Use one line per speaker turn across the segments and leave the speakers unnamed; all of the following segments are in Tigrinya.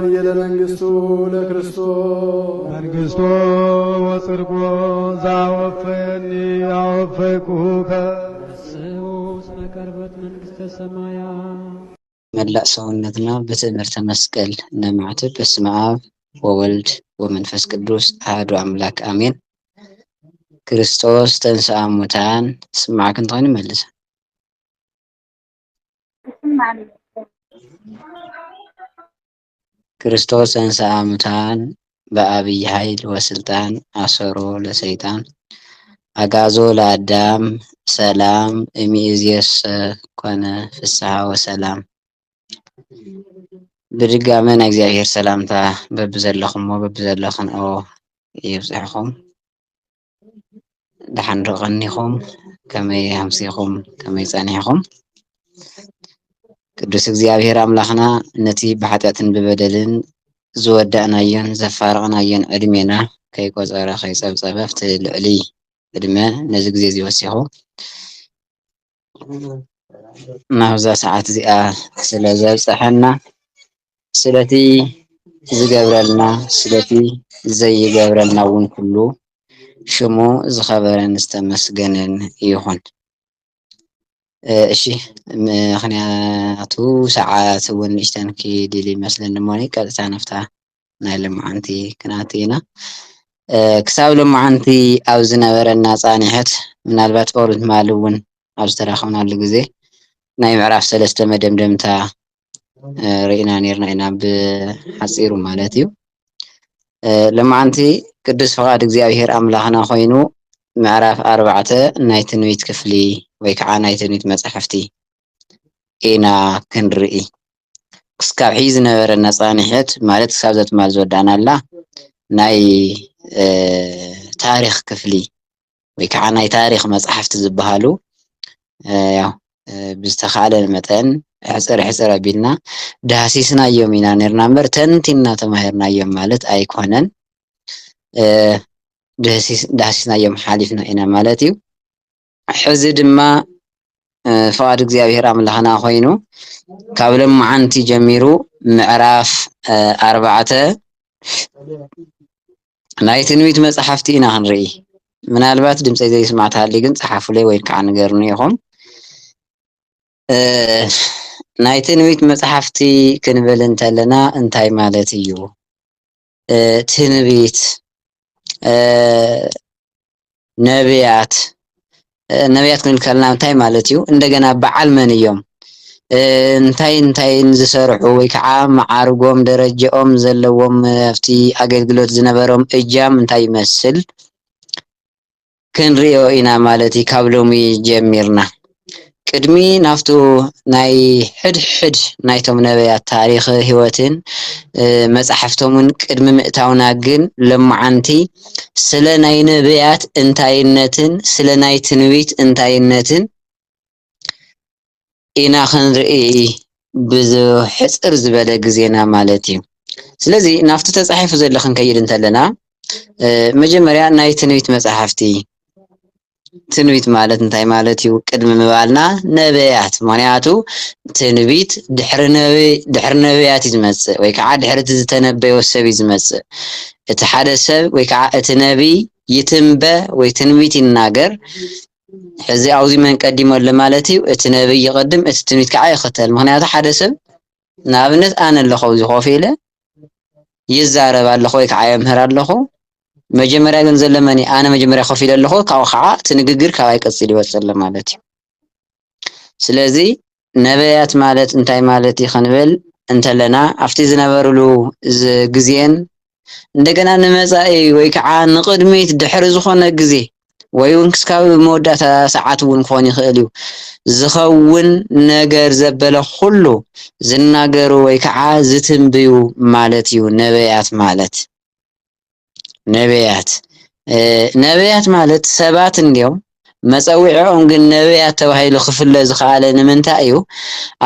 ወንጌለ መንግሥቱ ለክርስቶስ
መንግሥቱ ወጽድቁ ዘአወፈየኒ አወፈይኩከ
ስዑስ መቀርበት መንግሥተ ሰማያት
መላእ ሰውነትና በትምህርተ መስቀል ነማዕትብ በስመ አብ ወወልድ ወመንፈስ ቅዱስ አሐዱ አምላክ አሜን። ክርስቶስ ተንሥአ እሙታን ስማዕክ እንተኾይኑ መልሰ ክርስቶስ ተንሥአ እሙታን በአብይ ኃይል ወስልጣን አሰሮ ለሰይጣን አጋዞ ለአዳም ሰላም እምይእዜሰ ኮነ ፍስሐ ወሰላም። ብድጋሚ ናይ እግዚአብሔር ሰላምታ በብዘለኹሞ በብዘለኽንኦ ይብፅሕኹም። ደሓን ርቐኒኹም ከመይ ሃምሲኹም ከመይ ፀኒሕኹም። ቅዱስ እግዚአብሔር አምላኽና ነቲ ብሓጢአትን ብበደልን ዝወዳእናዮን ዘፋረቕናዮን ዕድሜና ከይቆፀረ ከይፀብፀበ ኣብቲ ልዕሊ ዕድመ ነዚ ግዜ እዚ ወሲኹ ናብዛ ሰዓት እዚኣ ስለ ዘብፅሐና ስለቲ ዝገብረልና ስለቲ ዘይገብረልና እውን ኩሉ ሽሙ ዝኸበረን ዝተመስገነን ይኹን። እሺ ምክንያቱ ሰዓት እውን ንእሽተን ክዲል ይመስለኒ እሞኒ ቀጥታ ናፍታ ናይ ሎማዓንቲ ክንኣቱ ኢና። ክሳብ ሎማዓንቲ ኣብ ዝነበረና ፃኒሐት ምናልባት ኦሩት ማል እውን ኣብ ዝተራኸብናሉ ግዜ ናይ ምዕራፍ 3 መደምደምታ ርኢና ነርና ኢና ብሓፂሩ ማለት እዩ። ሎማዓንቲ ቅዱስ ፍቃድ እግዚአብሔር አምላኽና ኮይኑ ምዕራፍ 4 ናይ ትንቢት ክፍሊ ወይ ከዓ ናይ ትንቢት መፅሕፍቲ ኢና ክንርኢ። ክሳብ ሕዚ ዝነበረና ፃኒሐት ማለት ክሳብ ዘትማል ዝወዳእናላ ናይ ታሪክ ክፍሊ ወይ ከዓ ናይ ታሪክ መፅሕፍቲ ዝበሃሉ ያው ብዝተኻእለ መጠን ሕፅር ሕፅር ኣቢልና ዳሃሲስናዮም ኢና ነርና እምበር ተንቲና ተማሂርናዮም ማለት ኣይኮነን። ዳሃሲስናዮም ሓሊፍና ኢና ማለት እዩ። ሕዚ ድማ ፍቃድ እግዚአብሔር አምላኽና ኮይኑ ካብ ሎማዓንቲ ጀሚሩ ምዕራፍ 4 ናይ ትንቢት መፅሓፍቲ ኢና ክንርኢ። ምናልባት ድምፀይ ዘይስማዕ እንተሃልዩ ግን ፀሓፉለይ ወይ ከዓ ንገሩኒ ኢኹም። ናይ ትንቢት መፅሓፍቲ ክንብል እንተለና እንታይ ማለት እዩ? ትንቢት ነቢያት ክንብል ከለና እንታይ ማለት እዩ? እንደገና በዓል መን እዮም? እንታይን ዝሰርሑ ወይ ከዓ ማዓርጎም ደረጀኦም ዘለዎም ኣብቲ ኣገልግሎት ዝነበሮም እጃም እንታይ ይመስል ክንሪኦ ኢና ማለት እዩ። ካብ ሎሚ ጀሚርና ቅድሚ ናፍቱ ናይ ሕድሕድ ናይቶም ነቢያት ታሪክ ሂወትን መፅሓፍቶምን ቅድሚ ምእታውና ግን ሎማዓንቲ ስለ ናይ ነቢያት እንታይነትን ስለ ናይ ትንቢት እንታይነትን ኢና ክንርኢ ብሕፅር ዝበለ ግዜና ማለት እዩ። ስለዚ ናፍቲ ተፃሒፉ ዘሎ ክንከይድ እንተለና መጀመርያ ናይ ትንቢት መፅሓፍቲ ትንቢት ማለት እንታይ ማለት እዩ ቅድሚ ምባልና ነቢያት ምክንያቱ ትንቢት ድሕሪ ነቢያት እዩ ዝመፅእ ወይ ከዓ ድሕሪ እቲ ዝተነበዮ ሰብ እዩ ዝመፅእ። እቲ ሓደ ሰብ ወይ ከዓ እቲ ነቢይ ይትንበ ወይ ትንቢት ይናገር ሕዚ ኣብዚ መን ቀዲሞ ኣሎ ማለት እዩ። እቲ ነቢይ ይቅድም እቲ ትንቢት ከዓ ይኽተል። ምክንያቱ ሓደ ሰብ ንኣብነት ኣነ ኣለኹ ኣብዚ ኮፍ ኢለ ይዛረብ ኣለኹ ወይ ከዓ የምህር ኣለኹ መጀመርያ ግን ዘሎ መን እዩ? ኣነ መጀመርያ ኮፍ ኢለ ኣለኹ ካብኡ ከዓ እቲ ንግግር ካብኣይ ቀፂል ይወፅእ ኣሎ ማለት እዩ። ስለዚ ነቢያት ማለት እንታይ ማለት እዩ ክንብል እንተለና ኣብቲ ዝነበሩሉ ግዜን እንደገና ንመፃኢ ወይ ከዓ ንቅድሚት ድሕሪ ዝኾነ ግዜ ወይ እውን ክስካብ መወዳእታ ሰዓት እውን ክኾን ይኽእል እዩ ዝኸውን ነገር ዘበለ ኩሉ ዝናገሩ ወይ ከዓ ዝትንብዩ ማለት እዩ ነቢያት ማለት። ነቢያት ማለት ሰባት እንዲኦም መፀውዒዖም ግን ነቢያት ተባሂሉ ክፍለ ዝኸኣለ ንምንታይ እዩ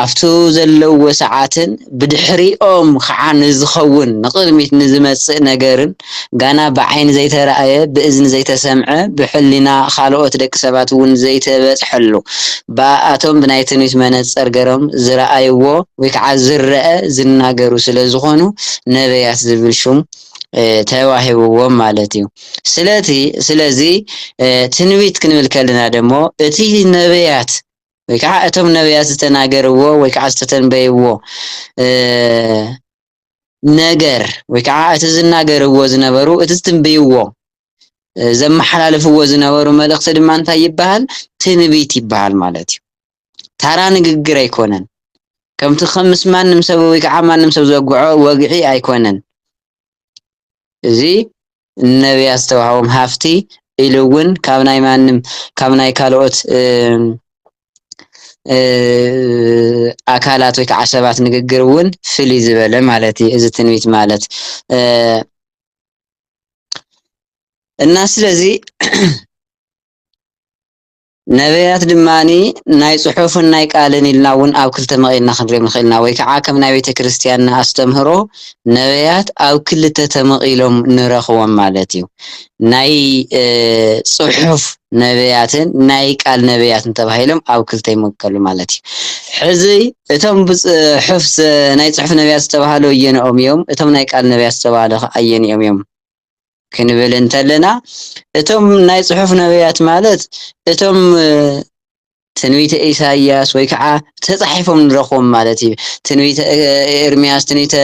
ኣብቱ ዘለዎ ሰዓትን ብድሕሪኦም ከዓ ንዝኸውን ንቕድሚት ንዝመፅእ ነገርን ጋና ብዓይኒ ዘይተረኣየ ብእዝኒ ዘይተሰምዐ ብሕሊና ካልኦት ደቂ ሰባት እውን ዘይተበፅሐሉ ብኣቶም ብናይ ትንቢት መነፀር ገይሮም ዝረኣይዎ ወይ ከዓ ዝረአ ዝናገሩ ስለ ዝኾኑ ነቢያት ዝብል ሹም ተዋሂብዎም ማለት እዩ ስለዚ ትንቢት ክንብል ከለና ደሞ እቲ ነቢያት ወይ ከዓ እቶም ነቢያት ዝተናገርዎ ወይ ከዓ ዝተተንበይዎ ነገር ወይ ከዓ እቲ ዝናገርዎ ዝነበሩ እቲ ዝትንበይዎ ዘመሓላልፍዎ ዝነበሩ መልእኽቲ ድማ እንታይ ይበሃል ትንቢት ይበሃል ማለት እዩ ታራ ንግግር ኣይኮነን ከምቲ ከምስ ማንም ሰብ ወይ ከዓ ማንም ሰብ ዘጉዖ ወግዒ ኣይኮነን እዚ ነቢያት ዝተዋሃቦም ሃፍቲ ኢሉ እውን ካብ ናይ ማንም ካብ ናይ ካልኦት ኣካላት ወይ ከዓ ሰባት ንግግር እውን ፍልይ ዝበለ ማለት እዩ እዚ ትንቢት ማለት እና ስለዚ ነቢያት ድማኒ ናይ ጽሑፍን ናይ ቃልን ኢልና እውን ኣብ ክልተ መቂልና ክንሪኦም ንኽእልና ወይ ከዓ ከም ናይ ቤተ ክርስቲያን ኣስተምህሮ ነቢያት ኣብ ክልተ ተመቂሎም ንረኽቦም ማለት እዩ ናይ ጽሑፍ ነቢያትን ናይ ቃል ነቢያትን ተባሂሎም ኣብ ክልተ ይመቀሉ ማለት እዩ ሕዚ እቶም ብጽሑፍ ናይ ጽሑፍ ነቢያት ዝተባሃሉ እየንኦም እዮም እቶም ናይ ቃል ነቢያት ዝተባሃሉ ኣየንኦም እዮም ክንብል እንተለና እቶም ናይ ጽሑፍ ነቢያት ማለት እቶም ትንቢተ ኢሳይያስ ወይ ከዓ ተጻሒፎም ንረኽቦም ማለት እዩ ትንቢተ ኤርምያስ ትንቢተ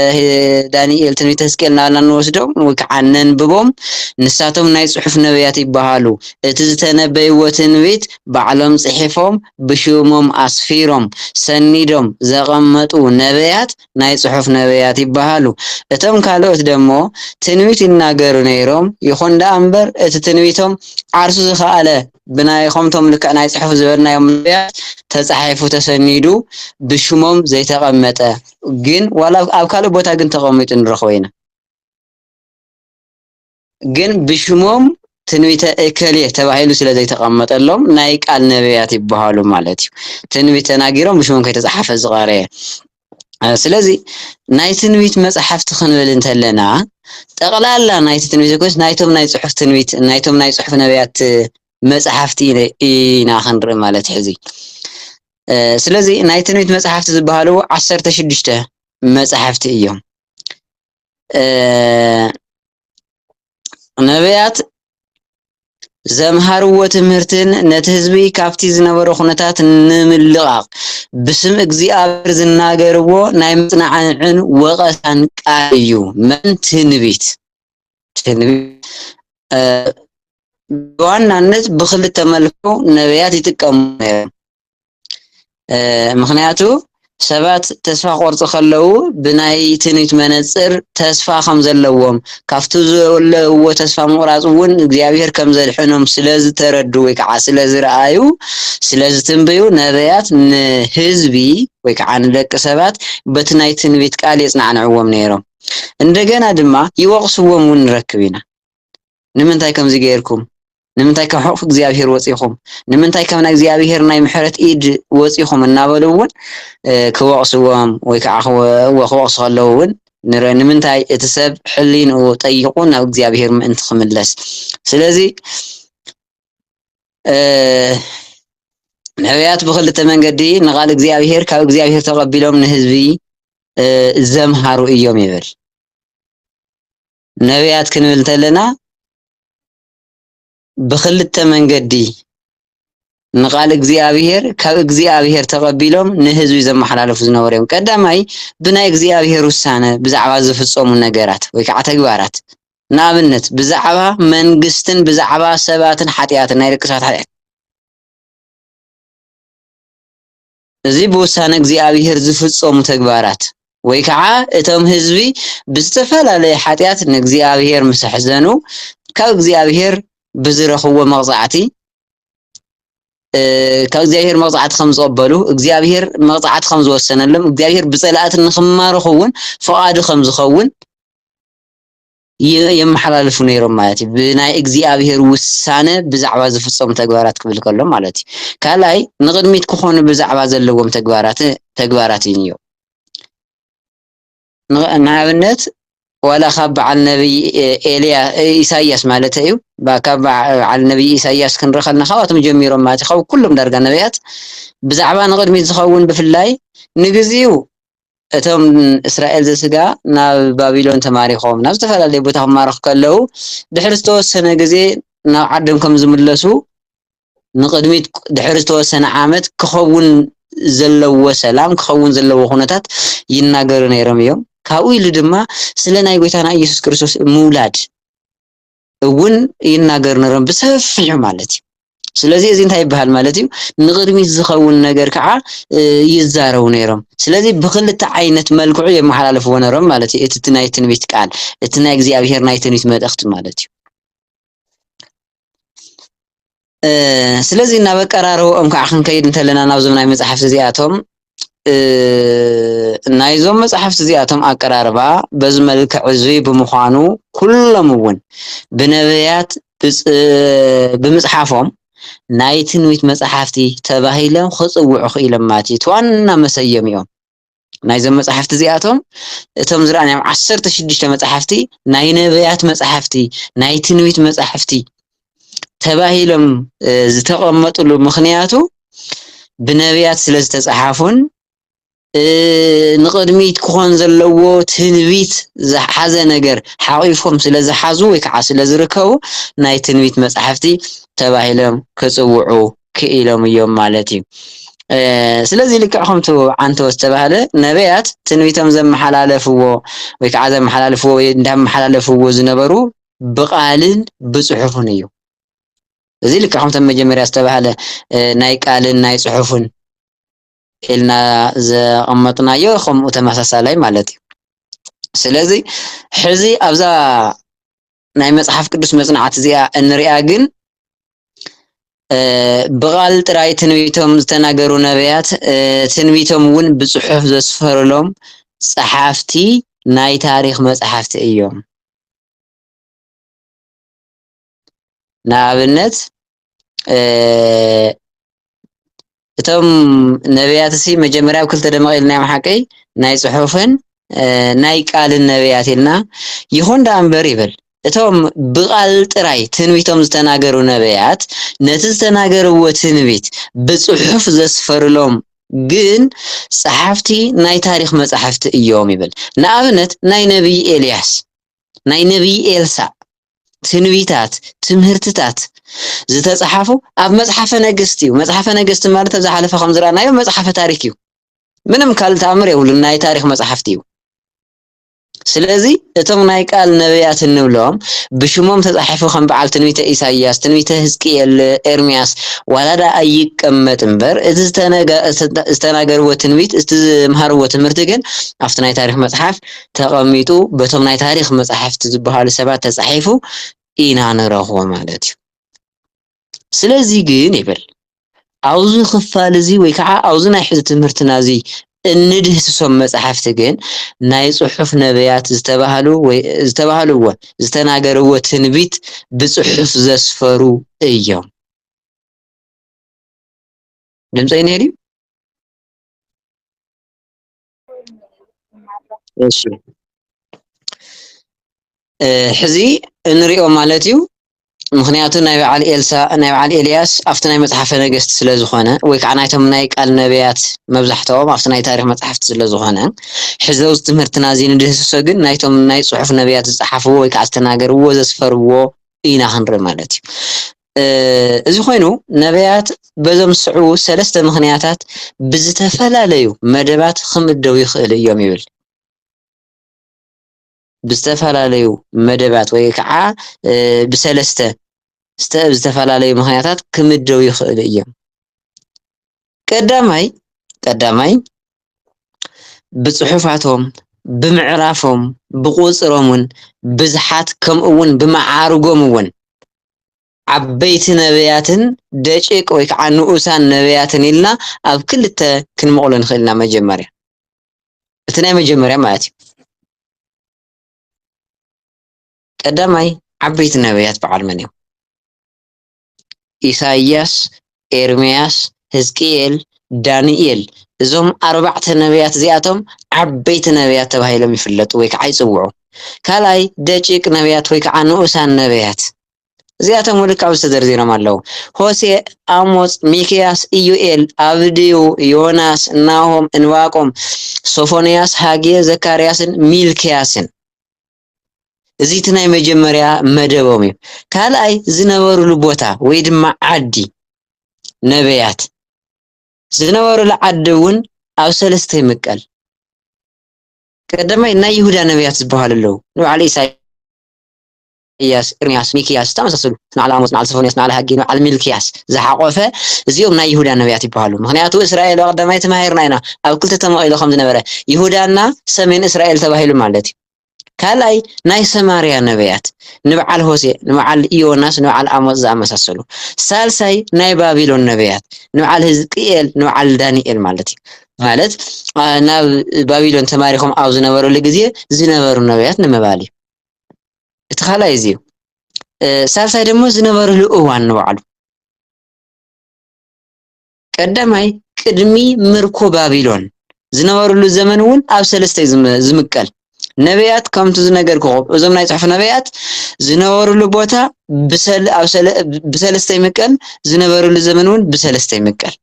ዳንኤል ትንቢተ ሕዝቅኤል እናበልና ንወስዶም ወይ ከዓ ነንብቦም ንሳቶም ናይ ጽሑፍ ነቢያት ይበሃሉ እቲ ዝተነበይዎ ትንቢት ባዕሎም ጽሒፎም ብሽሞም ኣስፊሮም ሰኒዶም ዘቐመጡ ነቢያት ናይ ጽሑፍ ነቢያት ይበሃሉ እቶም ካልኦት ደሞ ትንቢት ይናገሩ ነይሮም ይኹን ዳ እምበር እቲ ትንቢቶም ዓርሱ ዝኸኣለ ብናይ ኸምቶም ልክዕ ናይ ጽሑፍ ዝበልናዮም ነቢያት ተጻሒፉ ተሰኒዱ ብሽሞም ዘይተቐመጠ ግን ዋላ ኣብ ካልእ ቦታ ግን ተቐሚጡ ንረኽቦ ኢና ግን ብሽሞም ትንቢተ እከሌ ተባሂሉ ስለ ዘይተቐመጠሎም ናይ ቃል ነቢያት ይበሃሉ ማለት እዩ ትንቢት ተናጊሮም ብሽሞም ከይተጻሓፈ ዝቐረየ ስለዚ ናይ ትንቢት መጽሓፍቲ ክንብል እንተለና ጠቕላላ ናይቲ ትንቢት ኮስ ናይቶም ናይ ጽሑፍ ትንቢት ናይቶም ናይ ጽሑፍ ነቢያት መጽሓፍቲ ኢና ክንርኢ ማለት ሕዚ ስለዚ ናይ ትንቢት መጽሓፍቲ ዝበሃሉ 16 መጽሓፍቲ እዮም ነቢያት ዘምሃርዎ ትምህርትን ነቲ ህዝቢ ካብቲ ዝነበረ ኩነታት ንምልቓቕ ብስም እግዚአብሔር ዝናገርዎ ናይ መጽናዕን ወቐሳን ቃል እዩ መን ትንቢት በዋናነት ብክልተ መልኩ ነቢያት ይጥቀሙ ምክንያቱ ሰባት ተስፋ ቆርጽ ከለው ብናይ ትንቢት መነጽር ተስፋ ከም ዘለዎም ካብቱ ዘለዎ ተስፋ ምቁራጽ እውን እግዚአብሔር ከም ዘድሕኖም ስለዝተረዱ ወይ ከዓ ስለዝረአዩ ስለዝትንበዩ ነቢያት ንህዝቢ ወይ ከዓ ንደቂ ሰባት በቲ ናይ ትንቢት ቃል የጽናዕንዕዎም ነይሮም እንደገና ድማ ይወቅስዎም እውን ንረክብ ኢና ንምንታይ ከምዚ ገይርኩም ንምንታይ ካብ ሕቁፍ እግዚአብሔር ወፂኹም ንምንታይ ካብ ናይ እግዚአብሔር ናይ ምሕረት ኢድ ወፂኹም እናበሉውን ክወቅስዎም ወይ ከዓ ክወቅሱ ከለው እውን ንምንታይ እቲ ሰብ ሕሊንኡ ጠይቁ ናብ እግዚአብሔር ምእንቲ ክምለስ ስለዚ ነቢያት ብክልተ መንገዲ ንቃል እግዚአብሔር ካብ እግዚአብሔር ተቀቢሎም ንህዝቢ ዘምሃሩ እዮም ይብል ነቢያት ክንብል ተለና بخلت منجدي نقال እግዚአብሔር ካብ እግዚአብሔር ተቀቢሎም ንህዝብ ዘመሓላልፉ ዝነበሩም ቀዳማይ ብናይ እግዚአብሔር ውሳነ ብዛዕባ ዝፍጸሙ ነገራት ወይ ከዓ ተግባራት ንኣብነት ብዛዕባ መንግስትን ብዛዕባ ሰባትን ሓጢያትን ናይ ደቂ ሰባት ሓጢያት እዚ ብውሳነ እግዚአብሔር ዝፍጸሙ ተግባራት ወይ ከዓ እቶም ህዝቢ ብዝተፈላለየ ሓጢያት ንእግዚአብሔር ምስሕዘኑ ካብ እግዚአብሔር بزرخوا مقطعتي كأግዚአብሔር مقطعت خمس قبلوا እግዚአብሔር مقطعت خمس وسنلهم እግዚአብሔር بصلاة نخمارخون فقاد خمس خون የመሐላለፉ ነይሮም ማለት እዩ ብናይ እግዚአብሔር ውሳነ ብዛዕባ ዝፍጸሙ ተግባራት ክብል ከሎ ማለት እዩ ካልኣይ ንቅድሚት ክኾኑ ብዛዕባ ዘለዎም ተግባራት እዩ ንኣብነት ወላ ካብ በዓል ነቢይ ኢሳያስ ማለት እዩ ካብ በዓል ነቢይ ኢሳያስ ክንርኢ ከለና ካብኣቶም ጀሚሮም ማለት እዩ ኩሎም ዳርጋ ነቢያት ብዛዕባ ንቅድሚት ዝኸውን ብፍላይ ንግዚኡ እቶም እስራኤል ዘስጋ ናብ ባቢሎን ተማሪኾም ናብ ዝተፈላለየ ቦታ ክማረኹ ከለው ድሕሪ ዝተወሰነ ግዜ ናብ ዓዶም ከም ዝምለሱ ንቅድሚት ድሕሪ ዝተወሰነ ዓመት ክኸውን ዘለዎ ሰላም ክኸውን ዘለዎ ኩነታት ይናገሩ ነይሮም እዮም ካብኡ ኢሉ ድማ ስለ ናይ ጎይታና ኢየሱስ ክርስቶስ ምውላድ እውን ይናገሩ ነይሮም ብሰፊሑ ማለት እዩ ስለዚ እዚ እንታይ ይበሃል ማለት እዩ ንቅድሚት ዝኸውን ነገር ከዓ ይዛረቡ ነይሮም ስለዚ ብክልተ ዓይነት መልክዑ የመሓላለፍዎ ነይሮም ማለት እዩ እቲ ናይ ትንቢት ቃል እቲ ናይ እግዚአብሔር ናይ ትንቢት መልእኽቲ ማለት እዩ ስለዚ ናብ አቀራርቦኦም ከዓ ክንከይድ እንተለና ናብዞም ናይ መጽሓፍቲ እዚኣቶም ናይዞም መጽሓፍቲ እዚኣቶም አቀራርባ በዚ መልክዕ እዚ ብምዃኑ ኩሎም እውን ብነቢያት ብምጽሓፎም ናይ ትንቢት መጽሓፍቲ ተባሂሎም ክጽውዑ ክኢሎም ማለት እዩ ዋና መሰየም እዮም ናይዞም መጽሓፍቲ እዚኣቶም እቶም ዝረኣናዮም 16 መጽሓፍቲ ናይ ነቢያት መጽሓፍቲ ናይ ትንቢት መጽሓፍቲ ተባሂሎም ዝተቐመጡሉ ምኽንያቱ ብነቢያት ስለ ዝተጻሓፉን ንቅድሚት ክኾን ዘለዎ ትንቢት ዝሓዘ ነገር ሓቂፎም ስለ ዝሓዙ ወይ ከዓ ስለ ዝርከቡ ናይ ትንቢት መጽሓፍቲ ተባሂሎም ክጽውዑ ክኢሎም እዮም ማለት እዩ ስለዚ ልክዕ ከምቲ ዓንተ ዝተባሃለ ነቢያት ትንቢቶም ዘመሓላለፍዎ ወይ ከዓ ዘመሓላለፍዎ ወይ እንዳመሓላለፍዎ ዝነበሩ ብቃልን ብጽሑፍን እዩ እዚ ልክዕ ከምቲ መጀመርያ ዝተባሃለ ናይ ቃልን ናይ ጽሑፍን ኢልና ዘቐመጥናዮ ከምኡ ተመሳሳላይ ማለት እዩ ስለዚ ሕዚ ኣብዛ ናይ መጽሓፍ ቅዱስ መጽናዕት እዚኣ እንሪኣ ግን ብቃል ጥራይ ትንቢቶም ዝተናገሩ ነቢያት ትንቢቶም እውን ብጽሑፍ ዘስፈረሎም ጸሓፍቲ ናይ ታሪክ መጽሓፍቲ እዮም ንኣብነት እቶም ነቢያት እዚ መጀመርያ ኣብ ክልተ ደመቕ ኢልና መሓቀይ ናይ ጽሑፍን ናይ ቃልን ነቢያት ኢልና ይኹን ዳ እምበር ይብል እቶም ብቃል ጥራይ ትንቢቶም ዝተናገሩ ነቢያት ነቲ ዝተናገርዎ ትንቢት ብጽሑፍ ዘስፈርሎም ግን ጸሓፍቲ ናይ ታሪክ መጽሓፍቲ እዮም ይብል ንኣብነት ናይ ነቢይ ኤልያስ ናይ ነቢይ ኤልሳ ትንቢታት ትምህርትታት ዝተጻሓፉ ኣብ መጽሓፈ ነገስት እዩ መጽሓፈ ነገስት ማለት ዝሓለፈ ከም ዝራናዮ መጽሓፈ ታሪክ እዩ ምንም ካልእ ተኣምር የብሉን ናይ ታሪክ መጽሓፍቲ እዩ ስለዚ እቶም ናይ ቃል ነቢያት እንብሎም ብሽሞም ተጻሒፉ ከም በዓል ትንቢተ ኢሳይያስ ትንቢተ ሕዝቅኤል ኤርምያስ ዋላዳ ኣይቀመጥ እምበር እቲ ዝተናገርዎ ትንቢት እቲ ዝምሃርዎ ትምህርቲ ግን ኣብቲ ናይ ታሪክ መጽሓፍ ተቐሚጡ በቶም ናይ ታሪክ መጽሓፍቲ ዝበሃሉ ሰባት ተጻሒፉ ኢና ንረኽቦ ማለት እዩ ስለዚ ግን ይብል ኣብዚ ክፋል እዚ ወይ ከዓ ኣብዚ ናይ ሕዚ ትምህርትና እዚ እንድህስሶም መጽሓፍቲ ግን ናይ ጽሑፍ ነቢያት ዝተባሃሉዎ ዝተናገርዎ ትንቢት ብጽሑፍ ዘስፈሩ እዮም ድምፀይ ነይሩ እሺ ሕዚ እንሪኦ ማለት እዩ ምክንያቱ ናይ በዓል ኤልሳ ናይ በዓል ኤልያስ ኣብቲ ናይ መጽሓፈ ነገስት ስለ ዝኾነ ወይ ከዓ ናይቶም ናይ ቃል ነቢያት መብዛሕትኦም ኣብቲ ናይ ታሪክ መጽሓፍቲ ስለ ዝኾነ ሕዚ ኣብዚ ትምህርትና እዚ ንድህስሶ ግን ናይቶም ናይ ጽሑፍ ነቢያት ዝጻሓፍዎ ወይ ከዓ ዝተናገርዎ ዘስፈርዎ ኢና ክንርኢ ማለት እዩ እዚ ኮይኑ ነቢያት በዞም ስዑ ሰለስተ ምክንያታት ብዝተፈላለዩ መደባት ክምደቡ ይኽእል እዮም ይብል ብዝተፈላለዩ መደባት ወይ ከዓ ብሰለስተ ዝተፈላለዩ ምክንያታት ክምደቡ ይኽእል እዮም ቀዳማይ ብጽሑፋቶም ብምዕራፎም ብቁጽሮምን ብዝሓት ከምኡውን ብመዓርጎም እውን ዓበይቲ ነቢያትን ደቂቅ ወይ ከዓ ንኡሳን ነቢያትን ኢልና ኣብ ክልተ ክንመቕሎ ንኽእልና መጀመርያ እቲ ናይ መጀመርያ ማለት እዩ ቀዳማይ ዓበይቲ ነቢያት በዓል መን እዮም? ኢሳይያስ፣ ኤርምያስ፣ ሕዝቅኤል፣ ዳንኤል እዞም 4 ነቢያት እዚኣቶም ዓበይቲ ነቢያት ተባሂሎም ይፍለጡ ወይ ከዓ ይፅውዑ። ካልኣይ ደቂቅ ነቢያት ወይ ከዓ ንኡሳን ነቢያት እዚኣቶም ውልቃው ዝተዘርዚሮም ኣለዉ። ሆሴዕ፣ አሞጽ፣ ሚክያስ፣ ኢዩኤል፣ አብድዩ፣ ዮናስ፣ ናሆም፣ እንባቆም፣ ሶፎንያስ፣ ሃጌ፣ ዘካርያስን ሚልክያስን እዚ እቲ ናይ መጀመርያ መደቦም እዩ። ካልኣይ ዝነበሩሉ ቦታ ወይ ድማ ዓዲ ነቢያት ዝነበሩሉ ዓዲ እውን ኣብ 3 ይምቀል። ቀዳማይ ናይ ይሁዳ ነቢያት ዝበሃሉ ኣለዉ። ንባዕሉ ኢሳይያስ፣ ኤርምያስ፣ ሚክያስ ተመሳሰሉ ንዓል አሞጽ፣ ንዓል ሶፎንያስ፣ ንዓል ሃጌ፣ ንዓል ሚልክያስ ዝሓቆፈ እዚኦም ናይ ይሁዳ ነቢያት ይበሃሉ። ምክንያቱ እስራኤል ቀዳማይ ተማሂርና ኢና ኣብ 2 ተመቂሉ ከም ዝነበረ ይሁዳና ሰሜን እስራኤል ተባሂሉ ማለት እዩ። ካልኣይ ናይ ሰማርያ ነቢያት ንበዓል ሆሴዕ፣ ንበዓል ዮናስ፣ ንበዓል አሞጽ ዝኣመሳሰሉ። ሳልሳይ ናይ ባቢሎን ነቢያት ንበዓል ሕዝቅኤል፣ ንበዓል ዳንኤል ማለት እዩ። ማለት ናብ ባቢሎን ተማሪኾም ኣብ ዝነበሩሉ ግዜ ዝነበሩ ነቢያት ንምባል እዩ። እቲ ካልኣይ እዚ እዩ። ሳልሳይ ደግሞ ዝነበሩሉ እዋን ንበዓሉ ቀዳማይ ቅድሚ ምርኮ ባቢሎን ዝነበሩሉ ዘመን እውን ኣብ 3 ዝምቀል ነቢያት ከምቲ ዝነገርኩኹም እዞም ናይ ጽሑፍ ነቢያት ዝነበሩሉ ቦታ ብ3 ይምቀል፣ ዝነበሩሉ ዘመን እውን ብ3 ይምቀል።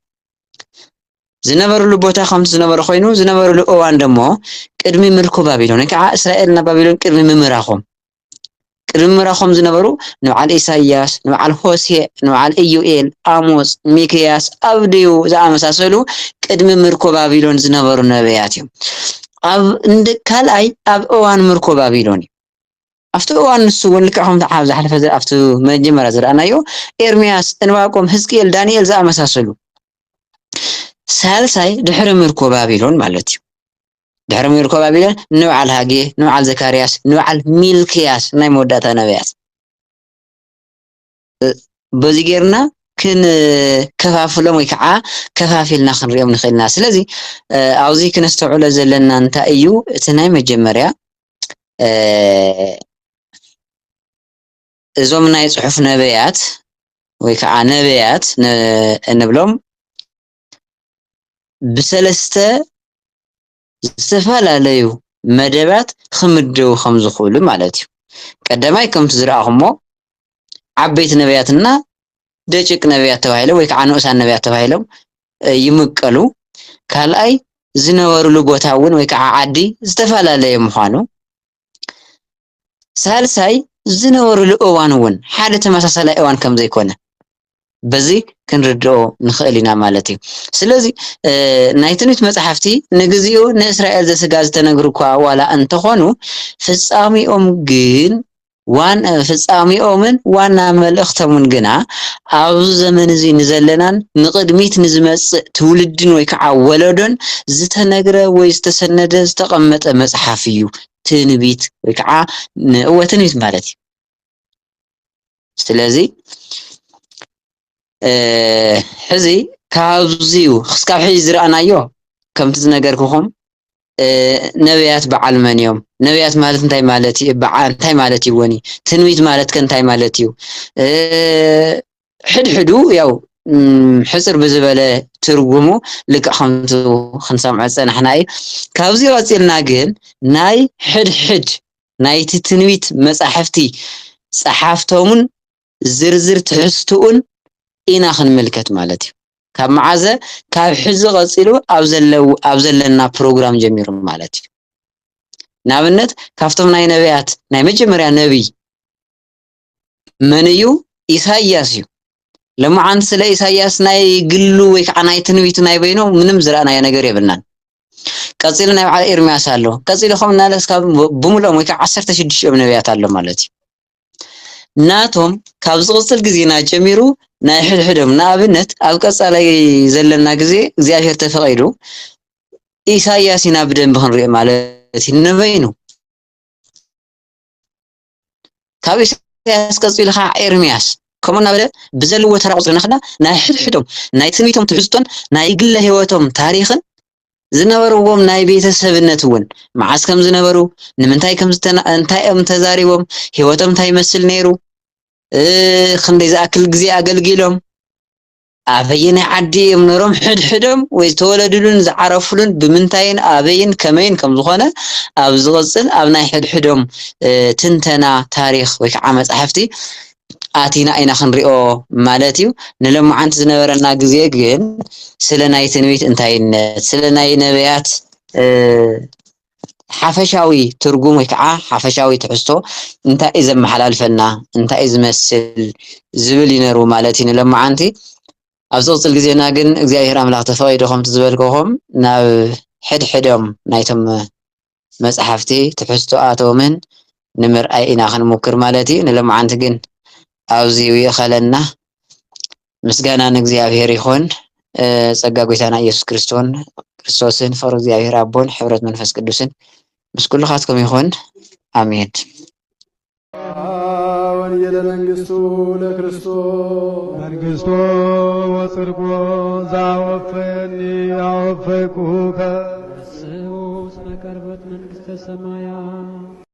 ዝነበሩሉ ቦታ ከምቲ ዝነበሩ ኮይኑ ዝነበሩሉ እዋን ደሞ ቅድሚ ምርኮ ባቢሎን ወይ ከዓ እስራኤልና ባቢሎን ቅድሚ ምምራኾም ዝነበሩ ንበዓል ኢሳይያስ፣ ንበዓል ሆሴዕ፣ ንበዓል ኢዩኤል፣ አሞጽ፣ ሚክያስ፣ አብድዩ ዝኣመሳሰሉ ቅድሚ ምርኮ ባቢሎን ዝነበሩ ነቢያት እዮም። ካልኣይ ኣብ እዋን ምርኮ ባቢሎን እዩ። ኣብቲ እዋን ንሱ እውን ልክዕ ከምቲ ኣብ ዝሓለፈ ኣብቲ መጀመርያ ዝረኣናዮ ኤርምያስ፣ እንባቆም፣ ሕዝቅኤል፣ ዳንኤል ዝኣመሳሰሉ። ሳልሳይ ድሕሪ ምርኮ ባቢሎን ማለት እዩ። ድሕሪ ምርኮ ባቢሎን ንበዓል ሃጌ፣ ንበዓል ዘካርያስ፣ ንበዓል ሚልክያስ ናይ መወዳእታ ነቢያት በዚ ጌርና ክንከፋፍሎም ወይ ከዓ ከፋፊልና ክንሪኦም ንኽእልና። ስለዚ ኣብዚ ክነስተውዕሎ ዘለና እንታይ እዩ? እቲ ናይ መጀመርያ እዞም ናይ ጽሑፍ ነቢያት ወይ ከዓ ነቢያት እንብሎም ብ3 ዝተፈላለዩ መደባት ክምደቡ ከም ዝኽእሉ ማለት እዩ። ቀዳማይ ከምቲ ዝረኣኹሞ ዓበይቲ ነቢያትና ደቂቅ ነቢያት ተባሂሎም ወይ ከዓ ንኡሳን ነቢያት ተባሂሎም ይምቀሉ። ካልኣይ ዝነበሩሉ ቦታ እውን ወይ ከዓ ዓዲ ዝተፈላለየ ምዃኑ። ሳልሳይ ዝነበሩሉ እዋን እውን ሓደ ተመሳሳላይ እዋን ከም ዘይኮነ በዚ ክንርድኦ ንኽእል ኢና ማለት እዩ። ስለዚ ናይ ትንቢት መጽሓፍቲ ንግዚኡ ንእስራኤል ዘስጋ ዝተነግሩ እኳ ዋላ እንተኾኑ ፍጻሜኦም ግን ፍጻሜኦምን ዋና መልእኽቶምን ግና ኣብዚ ዘመን እዚ ንዘለናን ንቅድሚት ንዝመጽእ ትውልድን ወይ ከዓ ወለዶን ዝተነግረ ወይ ዝተሰነደ ዝተቐመጠ መጽሓፍ እዩ ትንቢት ወይ ከዓ ንእወ ትንቢት ማለት እዩ። ስለዚ ሕዚ ካብዚኡ ክስካብ ሕዚ ዝረኣናዮ ከምቲ ዝነገርኩኹም ነቢያት በዓል መን እዮም? ነቢያት ማለት እንታይ ማለት እዩ? እንታይ ማለት እዩ? ወኒ ትንቢት ማለት ከንታይ ማለት እዩ? ሕድሕዱ ያው ሕፅር ብዝበለ ትርጉሙ ልክዕ ከምቲ ክንሰምዖ ፀናሕና እዩ። ካብዚ ቀፂልና ግን ናይ ሕድሕድ ናይቲ ትንቢት መጻሕፍቲ ጸሓፍቶምን ዝርዝር ትሕዝትኡን ኢና ክንምልከት ማለት እዩ። ካብ መዓዘ ካብ ሕዚ ቀፂሉ ኣብ ዘለና ፕሮግራም ጀሚሩ ማለት እዩ። ንኣብነት ካብቶም ናይ ነቢያት ናይ መጀመርያ ነቢይ መን እዩ? ኢሳይያስ እዩ። ለማዓንቲ ስለ ኢሳይያስ ናይ ግሉ ወይ ከዓ ናይ ትንቢቱ ናይ በይኖ ምንም ዝረኣናዮ ነገር የብልናን። ቀፂሉ ናይ በዓል ኤርምያስ ኣሎ። ቀፂሉ ከም ናለስ ካብ ብሙሉኦም ወይ ከዓ 16 ነቢያት ኣሎ ማለት እዩ። ናቶም ካብ ዝቕፅል ግዜና ጀሚሩ ናይ ሕድሕዶም ንኣብነት ኣብ ቀጻላይ ዘለና ግዜ እግዚኣብሔር ተፈቒዱ ኢሳይያስ ኢና ብደንቢ ክንሪኦ ማለት እዩ ነበይኑ። ካብ ኢሳይያስ ቀፂሉ ከዓ ኤርምያስ ከምኡ እናበለ ብዘለዎ ተራ ቁፅሪ ንኽና ናይ ሕድሕዶም ናይ ትንቢቶም ትሕዝቶን ናይ ግለ ህይወቶም ታሪኽን ዝነበርዎም ናይ ቤተሰብነትውን መዓስ ከም ዝነበሩ ንምንታይ ከም እንታይኦም ተዛሪቦም ህይወቶም እንታይ ይመስል ነይሩ ክንደይ ዝኣክል ግዜ ኣገልጊሎም ኣበየናይ ዓዲ እዮም ነሮም ሕድሕዶም ወይ ተወለዱልን ዝዓረፉልን ብምንታይን ኣበይን ከመይን ከም ዝኾነ ኣብ ዝቕፅል ኣብ ናይ ሕድሕዶም ትንተና ታሪኽ ወይ ከዓ መጽሓፍቲ ኣቲና ኢና ክንሪኦ ማለት እዩ ንለምዓንቲ ዝነበረና ግዜ ግን ስለ ናይ ትንቢት እንታይነት ስለ ናይ ነቢያት ሓፈሻዊ ትርጉም ወይ ከዓ ሓፈሻዊ ትሕዝቶ እንታይ እዩ ዘመሓላልፈና እንታይ እዩ ዝመስል ዝብል ይነሩ ማለት እዩ ንለምዓንቲ ኣብ ዝቕፅል ግዜና ግን እግዚኣብሔር ኣምላኽ ተፈቒዱ ከምቲ ዝበልክኹም ናብ ሕድሕዶም ናይቶም መጽሓፍቲ ትሕዝቶኣቶምን ንምርኣይ ኢና ክንሙክር ማለት እዩ ንለምዓንቲ ግን ኣብዚ ይኸለና ምስጋና ንእግዚኣብሔር ይኹን ጸጋ ጎይታና ኢየሱስ ክርስቶስን ፍቅሪ እግዚአብሔር አቦን ሕብረት መንፈስ ቅዱስን ምስ ኩልኻትኩም ይኹን አሜን።
ወንጌለ መንግሥቱ ለክርስቶስ
መንግሥቶ ወጽድቆ ዘአወፈየኒ አወፈይኩከ
ስዑ እስመ ቀርበት መንግሥተ ሰማያት